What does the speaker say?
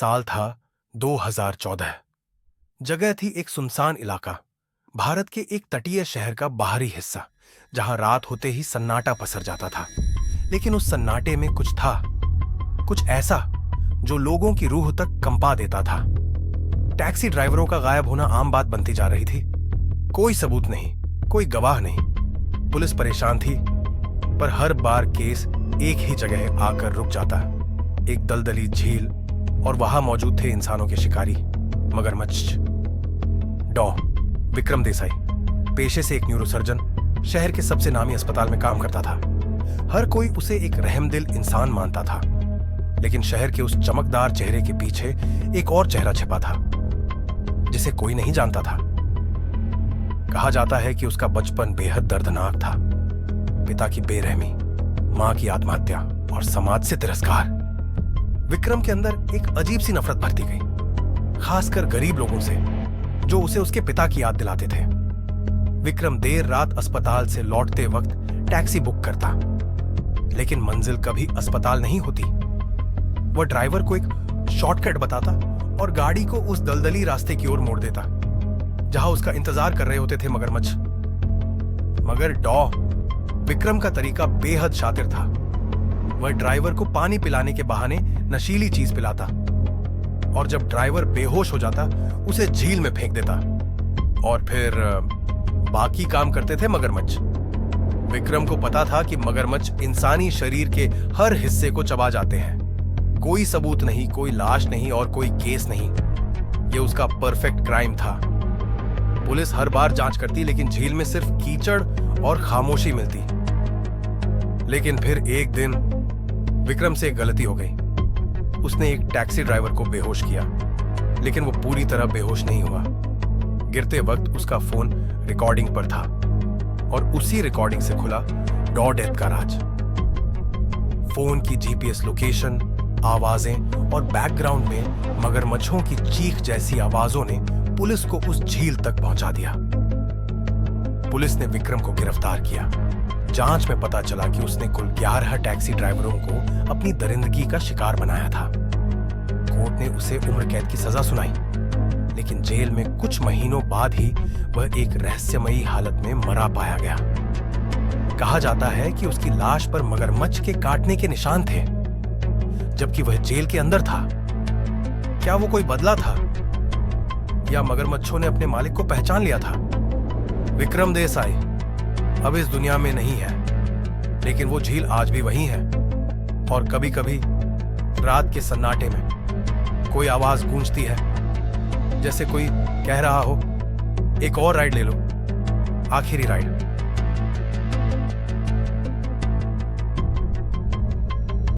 साल था 2014। जगह थी एक सुनसान इलाका, भारत के एक तटीय शहर का बाहरी हिस्सा, जहां रात होते ही सन्नाटा पसर जाता था। लेकिन उस सन्नाटे में कुछ था, कुछ ऐसा जो लोगों की रूह तक कंपा देता था। टैक्सी ड्राइवरों का गायब होना आम बात बनती जा रही थी। कोई सबूत नहीं, कोई गवाह नहीं। पुलिस परेशान थी, पर हर बार केस एक ही जगह आकर रुक जाता, एक दलदली झील, और वहां मौजूद थे इंसानों के शिकारी, मगरमच्छ। डॉ विक्रम देसाई, पेशे से एक न्यूरोसर्जन, शहर के सबसे नामी अस्पताल में काम करता था। हर कोई उसे एक रहमदिल इंसान मानता था, लेकिन शहर के उस चमकदार चेहरे के पीछे एक और चेहरा छिपा था, जिसे कोई नहीं जानता था। कहा जाता है कि उसका बचपन बेहद दर्दनाक था। पिता की बेरहमी, मां की आत्महत्या और समाज से तिरस्कार। विक्रम के अंदर एक अजीब सी नफरत भरती गई, खासकर गरीब लोगों से, जो उसे उसके पिता की याद दिलाते थे। विक्रम देर रात अस्पताल से लौटते वक्त टैक्सी बुक करता, लेकिन मंजिल कभी अस्पताल नहीं होती। वह ड्राइवर को एक शॉर्टकट बताता और गाड़ी को उस दलदली रास्ते की ओर मोड़ देता, जहां उसका इंतजार कर रहे होते थे मगरमच्छ। मगर डॉ विक्रम का तरीका बेहद शातिर था। वह ड्राइवर को पानी पिलाने के बहाने नशीली चीज पिलाता, और जब ड्राइवर बेहोश हो जाता उसे झील में फेंक देता, और फिर बाकी काम करते थे मगरमच्छ। विक्रम को पता था कि मगरमच्छ इंसानी शरीर के हर हिस्से को चबा जाते हैं। कोई सबूत नहीं, कोई लाश नहीं और कोई केस नहीं। यह उसका परफेक्ट क्राइम था। पुलिस हर बार जांच करती, लेकिन झील में सिर्फ कीचड़ और खामोशी मिलती। लेकिन फिर एक दिन विक्रम से एक गलती हो गई। उसने एक टैक्सी ड्राइवर को बेहोश किया, लेकिन वो पूरी तरह बेहोश नहीं हुआ। गिरते वक्त उसका फोन रिकॉर्डिंग पर था, और उसी रिकॉर्डिंग से खुला डॉ डेथ का राज। फोन की जीपीएस लोकेशन, आवाजें और बैकग्राउंड में मगरमच्छों की चीख जैसी आवाजों ने पुलिस को उस झील तक पहुंचा दिया। पुलिस ने विक्रम को गिरफ्तार किया। जांच में पता चला कि उसने कुल 11 टैक्सी ड्राइवरों को अपनी दरिंदगी का शिकार बनाया था। कोर्ट ने उसे उम्र कैद की सजा सुनाई, लेकिन जेल में कुछ महीनों बाद ही वह एक रहस्यमयी हालत में मरा पाया गया। कहा जाता है कि उसकी लाश पर मगरमच्छ के काटने के निशान थे, जबकि वह जेल के अंदर था। क्या वो कोई बदला था, या मगरमच्छों ने अपने मालिक को पहचान लिया था? विक्रम देसाई अब इस दुनिया में नहीं है, लेकिन वो झील आज भी वही है। और कभी कभी रात के सन्नाटे में कोई आवाज गूंजती है, जैसे कोई कह रहा हो, एक और राइड ले लो, आखिरी राइड।